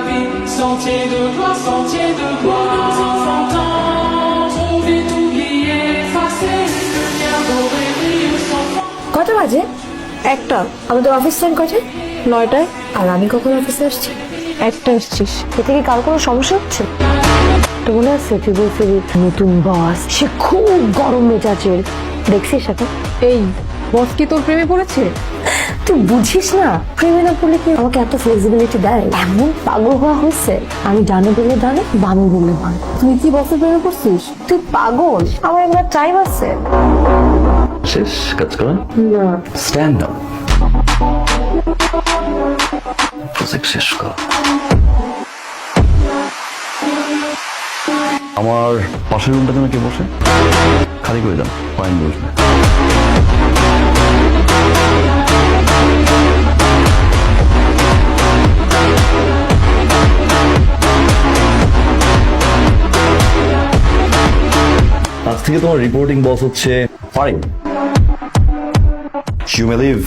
vie, sentier de gloire, sentier de gloire. Nos enfants tentent, trouver, oublier, effacer, le lien doré brille sans fin. কটা বাজে? একটা। আমাদের office time কটা? 9টায়। আর আমি কখন অফিসে আসছি? 1টা আসছিস। এতে কি কার কোনো সমস্যা হচ্ছে? তো মনে আছে তুই বলছিলি নতুন বস, সে খুব গরম মেজাজের, দেখছিস এখন? এই বস কি তোর প্রেমে পড়েছে? তুই বুঝিস না, প্রেমে না পড়লে কি আমাকে এত ফ্লেক্সিবিলিটি দেয়? এমন পাগল হওয়া হয়েছে, আমি ডানে বললে ডানে, বামে বললে বামে। তুই কি বসের প্রেমে পড়ছিস? তুই পাগল, আমার এবার টাইম আছে। শেষ কাজ করেন না, স্ট্যান্ড আপ প্রজেক্ট শেষ কর। আমার পাশের রুমটা যেন কে বসে খালি করে দেন, পয়েন্ট বসবে। আজ থেকে তোমার রিপোর্টিং বস হচ্ছে ফারিন। You may leave.